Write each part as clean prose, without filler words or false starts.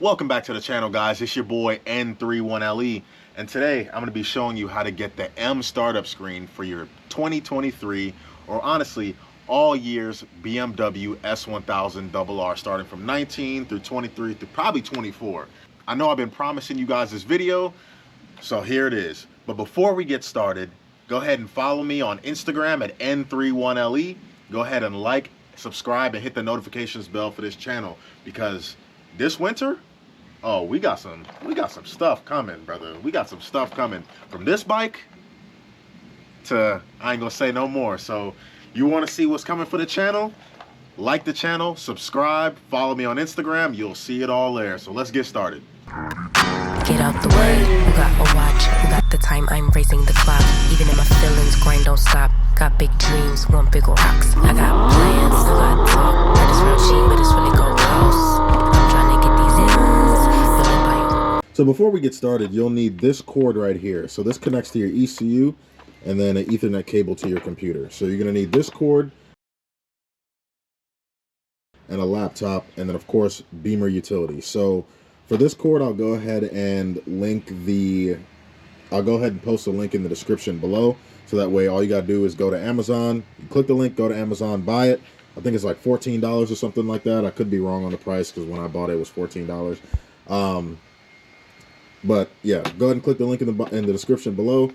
Welcome back to the channel, guys. It's your boy N31LE, and today I'm going to be showing you how to get the M startup screen for your 2023, or honestly all years BMW S1000RR, starting from 19 through 23 through probably 24. I know I've been promising you guys this video, so here it is. But before we get started, go ahead and follow me on Instagram at N31LE. Go ahead and like, subscribe, and hit the notifications bell for this channel, because this winter, oh, we got some stuff coming, brother. We got some stuff coming from this bike to, I ain't gonna say no more. So you want to see what's coming for the channel? Like the channel, subscribe, follow me on Instagram. You'll see it all there. So let's get started. Get out the way, you got a watch, you got the time, I'm racing the clock. Even in my feelings, grind don't stop. Got big dreams, want big rocks. I got plans, I got talk. Heard it's real cheap, but it's really go close. I'm trying to get these ends. So before we get started, you'll need this cord right here. So this connects to your ECU and then an Ethernet cable to your computer. So you're gonna need this cord and a laptop, and then of course Bimmer Utility. So for this cord, I'll go ahead and post a link in the description below. So that way all you gotta do is go to Amazon, you click the link, go to Amazon, buy it. I think it's like $14 or something like that. I could be wrong on the price because when I bought it was $14. But yeah, go ahead and click the link in the description below.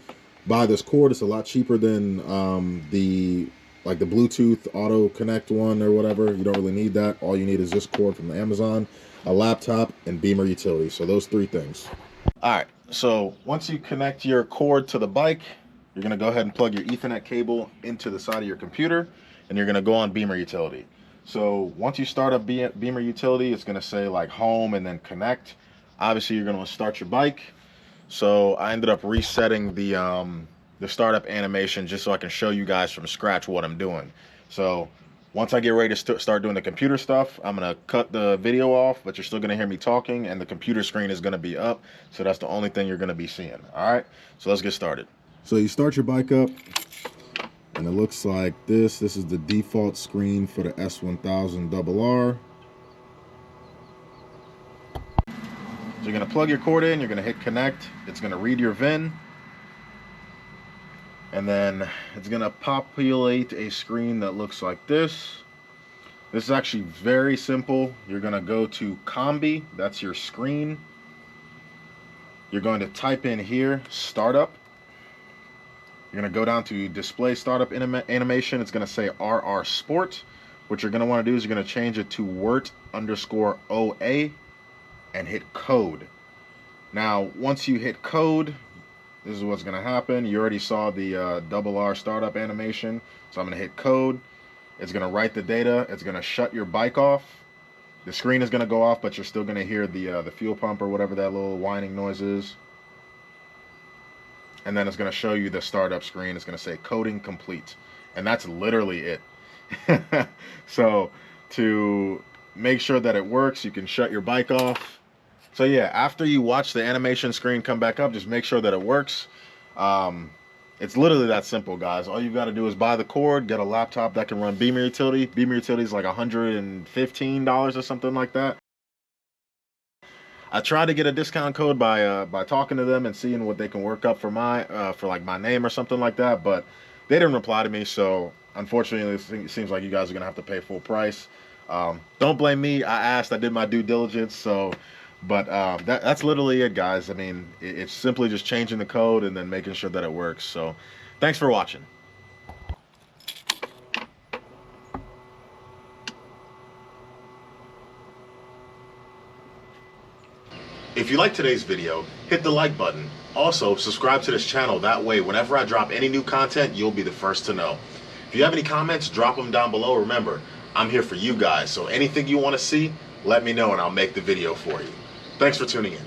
Buy this cord. It's a lot cheaper than the Bluetooth auto connect one or whatever. You don't really need that. All you need is this cord from the Amazon, a laptop, and Bimmer Utility. So those three things. All right, so once you connect your cord to the bike, you're gonna go ahead and plug your Ethernet cable into the side of your computer, and you're gonna go on Bimmer Utility. So once you start up Bimmer Utility, it's gonna say like home and then connect. Obviously you're gonna start your bike. So I ended up resetting the startup animation just so I can show you guys from scratch what I'm doing. So once I get ready to start doing the computer stuff, I'm gonna cut the video off, but you're still gonna hear me talking, and the computer screen is gonna be up. So that's the only thing you're gonna be seeing. All right, so let's get started. So you start your bike up, and it looks like this. This is the default screen for the S1000RR. So you're gonna plug your cord in, you're gonna hit connect. It's gonna read your VIN, and then it's gonna populate a screen that looks like this. This is actually very simple. You're gonna go to Combi, that's your screen. You're going to type in here, startup. You're gonna go down to display startup animation. It's gonna say RR Sport. What you're gonna wanna do is you're gonna change it to WERT_OA and hit code. Now, once you hit code, this is what's gonna happen. You already saw the RR startup animation. So I'm gonna hit code. It's gonna write the data. It's gonna shut your bike off. The screen is gonna go off, but you're still gonna hear the fuel pump or whatever that little whining noise is. And then it's going to show you the startup screen. It's going to say coding complete, and that's literally it. So to make sure that it works, you can shut your bike off. So yeah, after you watch the animation screen come back up, just make sure that it works. It's literally that simple, guys. All you've got to do is buy the cord, get a laptop that can run Bimmer Utility. Bimmer Utility is like $115 or something like that. I tried to get a discount code by talking to them and seeing what they can work up for my like my name or something like that, but they didn't reply to me. So unfortunately, it seems like you guys are gonna have to pay full price. Don't blame me. I asked. I did my due diligence. So, but that's literally it, guys. I mean, it's simply just changing the code and then making sure that it works. So, thanks for watching. If you like today's video, hit the like button. Also, subscribe to this channel. That way, whenever I drop any new content, you'll be the first to know. If you have any comments, drop them down below. Remember, I'm here for you guys. So anything you want to see, let me know and I'll make the video for you. Thanks for tuning in.